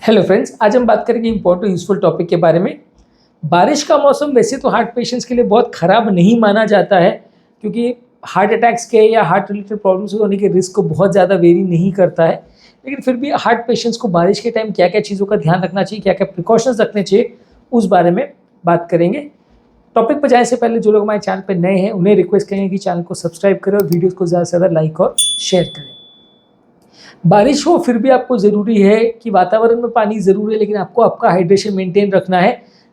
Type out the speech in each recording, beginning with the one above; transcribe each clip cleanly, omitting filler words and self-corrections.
Hello friends, आज हम बात करेंगे इंपॉर्टेंट यूजफुल टॉपिक के बारे में। बारिश का मौसम वैसे तो हार्ट पेशेंट्स के लिए बहुत ख़राब नहीं माना जाता है, क्योंकि हार्ट अटैक्स के या हार्ट रिलेटेड प्रॉब्लम्स होने के रिस्क को बहुत ज़्यादा वेरी नहीं करता है। लेकिन फिर भी हार्ट पेशेंट्स को बारिश के टाइम क्या क्या चीज़ों का ध्यान रखना चाहिए, क्या क्या प्रिकॉशंस रखने चाहिए, उस बारे में बात करेंगे। टॉपिक पर जाने से पहले जो लोग हमारे चैनल पर नए हैं उन्हें रिक्वेस्ट करेंगे कि चैनल को सब्सक्राइब करें और वीडियोज़ को ज़्यादा से ज़्यादा लाइक और शेयर करें। बारिश हो फिर भी आपको ज़रूरी है कि वातावरण में पानी ज़रूर है, लेकिन आपको आपका हाइड्रेशन मेंटेन रखना है।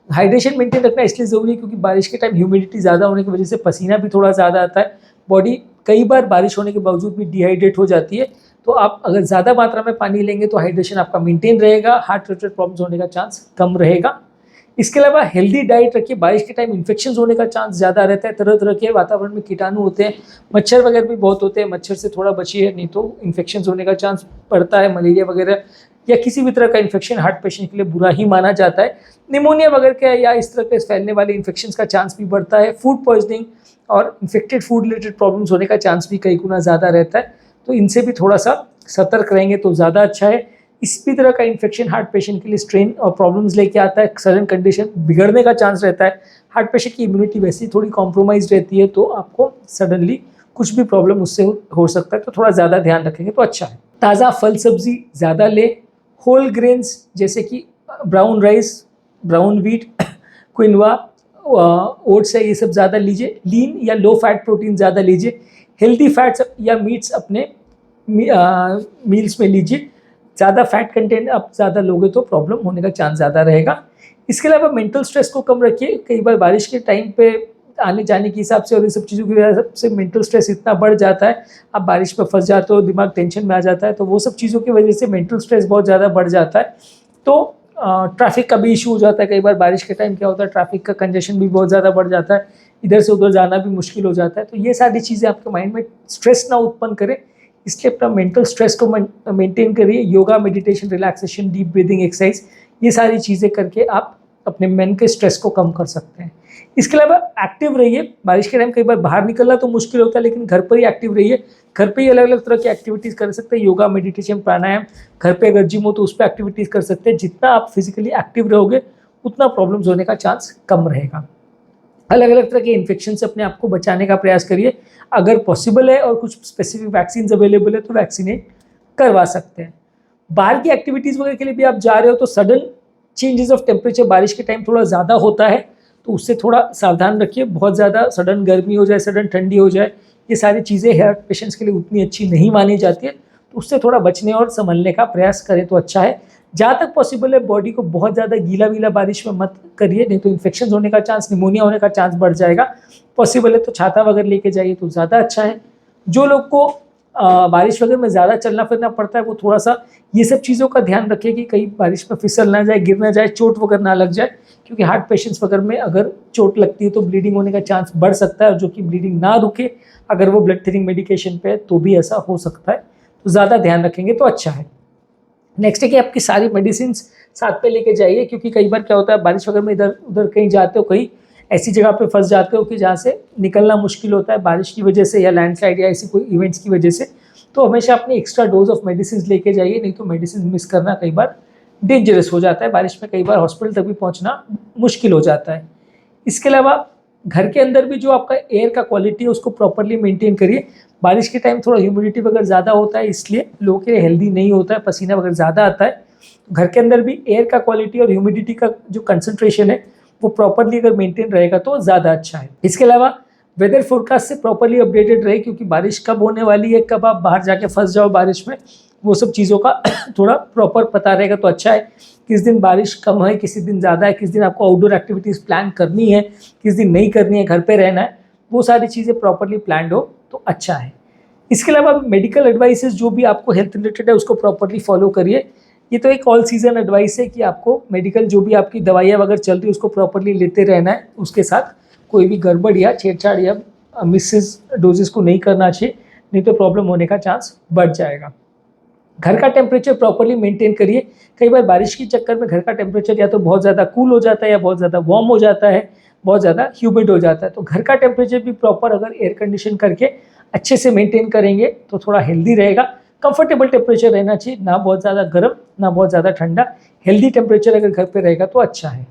हाइड्रेशन मेंटेन रखना इसलिए ज़रूरी है क्योंकि बारिश के टाइम ह्यूमिडिटी ज़्यादा होने की वजह से पसीना भी थोड़ा ज़्यादा आता है। बॉडी कई बार बारिश होने के बावजूद भी डिहाइड्रेट हो जाती है। तो आप अगर ज़्यादा मात्रा में पानी लेंगे तो हाइड्रेशन आपका मेंटेन रहेगा, हार्ट रिलेटेड प्रॉब्लम्स होने का चांस कम रहेगा। इसके अलावा हेल्दी डाइट रखिए। बारिश के टाइम इन्फेक्शन होने का चांस ज़्यादा रहता है। तरह तरह के वातावरण में कीटाणु होते हैं, मच्छर वगैरह भी बहुत होते हैं। मच्छर से थोड़ा बचिए, नहीं तो इन्फेक्शन होने का चांस बढ़ता है। मलेरिया वगैरह या किसी भी तरह का इन्फेक्शन हार्ट पेशेंट के लिए बुरा ही माना जाता है। निमोनिया वगैरह का या इस तरह के फैलने वाले इन्फेक्शन का चांस भी बढ़ता है। फूड पॉइजनिंग और इन्फेक्टेड फूड रिलेटेड प्रॉब्लम्स होने का चांस भी कई गुना ज़्यादा रहता है। तो इनसे भी थोड़ा सा सतर्क रहेंगे तो ज़्यादा अच्छा है। इस भी तरह का इन्फेक्शन हार्ट पेशेंट के लिए स्ट्रेन और प्रॉब्लम्स लेके आता है। सडन कंडीशन बिगड़ने का चांस रहता है। हार्ट पेशेंट की इम्यूनिटी वैसे ही थोड़ी कॉम्प्रोमाइज रहती है, तो आपको सडनली कुछ भी प्रॉब्लम उससे हो सकता है। तो थोड़ा ज़्यादा ध्यान रखेंगे तो अच्छा है। ताज़ा फल सब्जी ज़्यादा ले। होल ग्रेन्स जैसे कि brown rice, brown wheat, quinoa, oats है, ये सब ज़्यादा लीजिए। लीन या लो फैट प्रोटीन ज़्यादा लीजिए। हेल्दी फैट्स या मीट्स अपने मील्स में लीजिए। ज़्यादा फैट कंटेंट आप ज़्यादा लोगे तो प्रॉब्लम होने का चांस ज़्यादा रहेगा। इसके अलावा मेंटल स्ट्रेस को कम रखिए। कई बार बारिश के टाइम पे आने जाने के हिसाब से और इन सब चीज़ों की वजह से मेंटल स्ट्रेस इतना बढ़ जाता है, आप बारिश में फंस जाते हो, दिमाग टेंशन में आ जाता है। तो वो सब चीज़ों की वजह से मेंटल स्ट्रेस बहुत ज़्यादा बढ़ जाता है। तो ट्रैफिक का भी इशू हो जाता है। कई बार बारिश के टाइम क्या होता है, ट्रैफिक का कंजेशन भी बहुत ज़्यादा बढ़ जाता है, इधर से उधर जाना भी मुश्किल हो जाता है। तो ये सारी चीज़ें आपके माइंड में स्ट्रेस ना उत्पन्न करें, इसलिए अपना मेंटल स्ट्रेस को मेंटेन करिए। Yoga, meditation, relaxation, deep breathing exercise, ये सारी चीज़ें करके आप अपने मन के स्ट्रेस को कम कर सकते हैं। इसके अलावा एक्टिव रहिए। बारिश के टाइम कई बार बाहर निकलना तो मुश्किल होता है, लेकिन घर पर ही एक्टिव रहिए। घर पे ही अलग अलग तरह की एक्टिविटीज़ कर सकते हैं, योगा, मेडिटेशन, प्राणायाम। घर पे अगर जिम हो तो उस पर एक्टिविटीज़ कर सकते हैं। जितना आप फिजिकली एक्टिव रहोगे उतना प्रॉब्लम्स होने का चांस कम रहेगा। अलग अलग तरह के इन्फेक्शन से अपने आप को बचाने का प्रयास करिए। अगर पॉसिबल है और कुछ स्पेसिफिक वैक्सीन अवेलेबल है तो वैक्सीनेट करवा सकते हैं। बाहर की एक्टिविटीज़ वगैरह के लिए भी आप जा रहे हो तो सडन चेंजेस ऑफ टेम्परेचर बारिश के टाइम थोड़ा ज़्यादा होता है, तो उससे थोड़ा सावधान रखिए। बहुत ज़्यादा सडन गर्मी हो जाए, सडन ठंडी हो जाए, ये सारी चीज़ें हार्ट पेशेंट्स के लिए उतनी अच्छी नहीं मानी जाती है। तो उससे थोड़ा बचने और संभलने का प्रयास करें तो अच्छा है। जहाँ तक पॉसिबल है बॉडी को बहुत ज़्यादा गीला वीला बारिश में मत करिए, नहीं तो इन्फेक्शन होने का चांस, निमोनिया होने का चांस बढ़ जाएगा। पॉसिबल है तो छाता वगैरह लेके जाइए तो ज़्यादा अच्छा है। जो लोग को बारिश वगैरह में ज़्यादा चलना फिरना पड़ता है वो थोड़ा सा ये सब चीज़ों का ध्यान रखिए कि कहीं बारिश में फिसल ना जाए, गिर ना जाए, चोट वगैरह ना लग जाए। क्योंकि हार्ट पेशेंट्स वगैरह में अगर चोट लगती है तो ब्लीडिंग होने का चांस बढ़ सकता है, और जो कि ब्लीडिंग ना रुके अगर वो ब्लड थिनिंग मेडिकेशन पे है तो भी ऐसा हो सकता है। तो ज़्यादा ध्यान रखेंगे तो अच्छा है। नेक्स्ट है कि आपकी सारी मेडिसिन साथ पे लेके जाइए, क्योंकि कई बार क्या होता है बारिश वगैरह में इधर उधर कहीं जाते हो, कहीं ऐसी जगह पे फंस जाते हो कि जहाँ से निकलना मुश्किल होता है बारिश की वजह से या लैंडस्लाइड या ऐसी कोई इवेंट्स की वजह से। तो हमेशा अपनी एक्स्ट्रा डोज ऑफ मेडिसिन लेके जाइए, नहीं तो मेडिसिन मिस करना कई बार डेंजरस हो जाता है। बारिश में कई बार हॉस्पिटल तक भी पहुँचना मुश्किल हो जाता है। इसके अलावा घर के अंदर भी जो आपका एयर का क्वालिटी है उसको प्रॉपरली मेंटेन करिए। बारिश के टाइम थोड़ा ह्यूमिडिटी वगैरह ज़्यादा होता है, इसलिए लोगों के लिए हेल्दी नहीं होता है, पसीना वगैरह ज़्यादा आता है। घर के अंदर भी एयर का क्वालिटी और ह्यूमिडिटी का जो कंसंट्रेशन है वो प्रॉपरली अगर मेंटेन रहेगा तो ज़्यादा अच्छा है। इसके अलावा वेदर फोरकास्ट से प्रॉपरली अपडेटेड रहे, क्योंकि बारिश कब होने वाली है, कब आप बाहर जाके फंस जाओ बारिश में, वो सब चीज़ों का थोड़ा प्रॉपर पता रहेगा तो अच्छा है। किस दिन बारिश कम है, किसी दिन ज़्यादा है, किस दिन आपको आउटडोर एक्टिविटीज़ प्लान करनी है, किस दिन नहीं करनी है, घर पे रहना है, वो सारी चीज़ें प्रॉपरली प्लान्ड हो तो अच्छा है। इसके अलावा मेडिकल एडवाइसेस जो भी आपको हेल्थ रिलेटेड है उसको प्रॉपरली फॉलो करिए। ये तो एक ऑल सीजन एडवाइस है कि आपको मेडिकल जो भी आपकी दवाइयाँ वगैरह चल रही है उसको प्रॉपरली लेते रहना है। उसके साथ कोई भी गड़बड़ या छेड़छाड़ या मिसेस डोजेस को नहीं करना चाहिए, नहीं तो प्रॉब्लम होने का चांस बढ़ जाएगा। घर का टेम्परेचर प्रॉपरली मेंटेन करिए। कई बार बारिश के चक्कर में घर का टेम्परेचर या तो बहुत ज़्यादा कूल हो जाता है या बहुत ज़्यादा वार्म हो जाता है, बहुत ज़्यादा ह्यूमिड हो जाता है। तो घर का टेम्परेचर भी प्रॉपर अगर एयर कंडीशन करके अच्छे से मेंटेन करेंगे तो थोड़ा हेल्दी रहेगा। कंफर्टेबल टेम्परेचर रहना चाहिए, ना बहुत ज़्यादा गर्म ना बहुत ज़्यादा ठंडा, हेल्दी टेम्परेचर अगर घर पे रहेगा तो अच्छा है।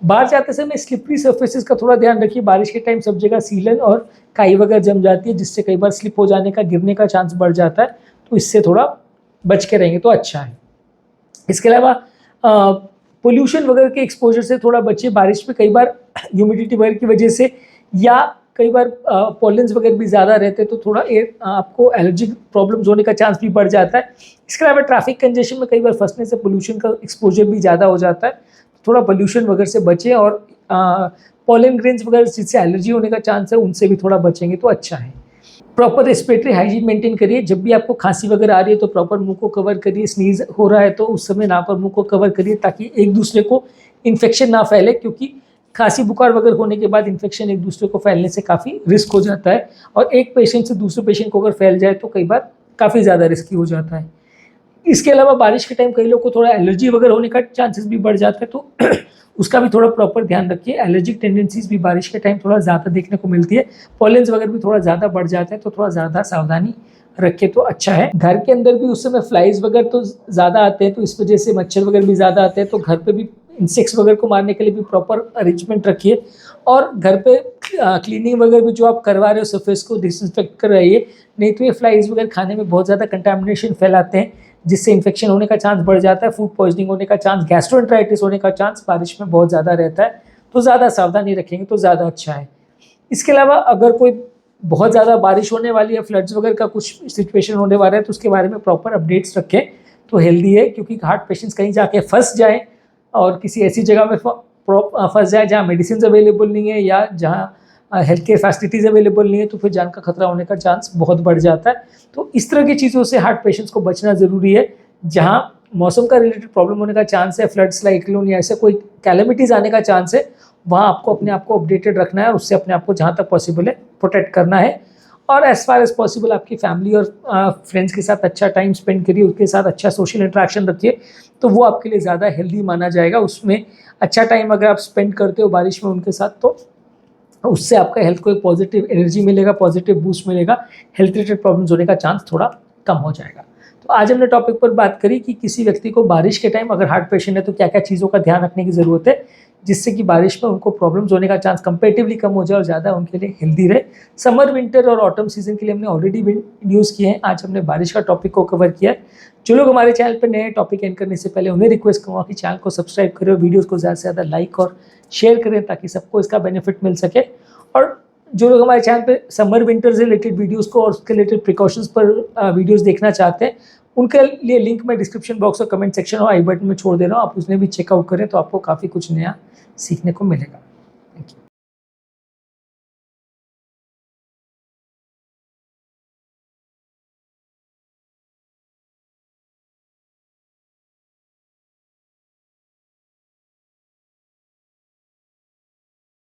बाहर जाते समय स्लिपरी सर्फेसिस का थोड़ा ध्यान रखिए। बारिश के टाइम सब जगह सीलन और काई वगैरह जम जाती है, जिससे कई बार स्लिप हो जाने का, गिरने का चांस बढ़ जाता है, तो इससे थोड़ा बच के रहेंगे तो अच्छा है। इसके अलावा पोल्यूशन वगैरह के एक्सपोजर से थोड़ा बचिए। बारिश में कई बार ह्यूमिडिटी वगैरह की वजह से या कई बार पॉलेंस वगैरह भी ज़्यादा रहते हैं, तो थोड़ा आपको एलर्जिक प्रॉब्लम्स होने का चांस भी बढ़ जाता है। इसके अलावा ट्रैफिक कंजेशन में कई बार फंसने से पोल्यूशन का एक्सपोजर भी ज़्यादा हो जाता है, थोड़ा पोल्यूशन वगैरह से बचें। और पॉलन ग्रेन्स वगैरह जिससे एलर्जी होने का चांस है, उनसे भी थोड़ा बचेंगे तो अच्छा है। प्रॉपर रेस्पिरेटरी हाइजीन मेंटेन करिए। जब भी आपको खांसी वगैरह आ रही है तो प्रॉपर मुंह को कवर करिए। स्नीज हो रहा है तो उस समय नाक और मुंह को कवर करिए, ताकि एक दूसरे को इन्फेक्शन ना फैले, क्योंकि खांसी बुखार वगैरह होने के बाद इन्फेक्शन एक दूसरे को फैलने से काफ़ी रिस्क हो जाता है, और एक पेशेंट से दूसरे पेशेंट को अगर फैल जाए तो कई बार काफ़ी ज़्यादा रिस्की हो जाता है। इसके अलावा बारिश के टाइम कई लोग को थोड़ा एलर्जी वगैरह होने का चांसेस भी बढ़ जाता है, तो उसका भी थोड़ा प्रॉपर ध्यान रखिए। एलर्जिक टेंडेंसीज भी बारिश के टाइम थोड़ा ज़्यादा देखने को मिलती है, पॉलेंस वगैरह भी थोड़ा ज़्यादा बढ़ जाते हैं, तो थोड़ा ज़्यादा सावधानी रखे तो अच्छा है। घर के अंदर भी उस समय फ्लाइज वगैरह तो ज़्यादा आते हैं, तो इस वजह से मच्छर वगैरह भी ज़्यादा आते हैं, तो घर पे भी इंसेक्ट्स वगैरह को मारने के लिए भी प्रॉपर अरेंजमेंट रखिए। और घर पे क्लीनिंग वगैरह भी जो आप करवा रहे हो सरफेस को डिसइंफेक्ट कर रहिए, नहीं तो ये फ्लाइज वगैरह खाने में बहुत ज़्यादा कंटामिनेशन फैलाते हैं, जिससे इन्फेक्शन होने का चांस बढ़ जाता है, फूड पॉइजनिंग होने का चांस, गैस्ट्रोएंटेराइटिस होने का चांस बारिश में बहुत ज़्यादा रहता है, तो ज़्यादा सावधानी रखेंगे तो ज़्यादा अच्छा है। इसके अलावा अगर कोई बहुत ज़्यादा बारिश होने वाली है, फ्लड्स वगैरह का कुछ सिचुएशन होने वाला है, तो उसके बारे में प्रॉपर अपडेट्स रखें तो हेल्दी है, क्योंकि हार्ट पेशेंट्स कहीं जाके फंस जाएँ और किसी ऐसी जगह में फंस जाए जहाँ मेडिसिन अवेलेबल नहीं है या जहाँ हेल्थ केयर फैसिलिटीज़ अवेलेबल नहीं है, तो फिर जान का खतरा होने का चांस बहुत बढ़ जाता है। तो इस तरह की चीज़ों से हार्ट पेशेंट्स को बचना ज़रूरी है। जहाँ मौसम का रिलेटेड प्रॉब्लम होने का चांस है, फ्लड, साइक्लोन या ऐसे कोई कैलेमिटीज़ आने का चांस है, वहाँ आपको अपने आप को अपडेटेड रखना है और उससे अपने आप को जहाँ तक पॉसिबल है प्रोटेक्ट करना है। और एज़ फार एज़ पॉसिबल आपकी फैमिली और फ्रेंड्स के साथ अच्छा टाइम स्पेंड करिए, उसके साथ अच्छा सोशल इंटरेक्शन रखिए, तो वो आपके लिए ज़्यादा हेल्दी माना जाएगा। उसमें अच्छा टाइम अगर आप स्पेंड करते हो बारिश में उनके साथ, तो उससे आपका हेल्थ को एक पॉजिटिव एनर्जी मिलेगा, पॉजिटिव बूस्ट मिलेगा, हेल्थ रिलेटेड प्रॉब्लम्स होने का चांस थोड़ा कम हो जाएगा। तो आज हमने टॉपिक पर बात करी कि किसी व्यक्ति को बारिश के टाइम अगर हार्ट पेशेंट है तो क्या क्या चीज़ों का ध्यान रखने की ज़रूरत है, जिससे कि बारिश में उनको प्रॉब्लम्स होने का चांस कंपेरेटिवली कम हो जाए और ज़्यादा उनके लिए हेल्दी रहे। समर, विंटर और ऑटम सीजन के लिए हमने ऑलरेडी वीडियोज़ किए हैं, आज हमने बारिश का टॉपिक को कवर किया है। जो लोग हमारे चैनल पर नए टॉपिक एंड करने से पहले उन्हें रिक्वेस्ट करूँगा कि चैनल को सब्सक्राइब करें और वीडियोज़ को ज़्यादा से ज़्यादा लाइक और शेयर करें, ताकि सबको इसका बेनिफिट मिल सके। और जो लोग हमारे चैनल पे समर विंटर से रिलेटेड वीडियोस को और उसके रिलेटेड प्रिकॉशंस पर वीडियोस देखना चाहते हैं, उनके लिए लिंक मैं डिस्क्रिप्शन बॉक्स और कमेंट सेक्शन और आई बटन में छोड़ दे रहा हूँ, आप उसमें भी चेकआउट करें तो आपको काफ़ी कुछ नया सीखने को मिलेगा। Thank you.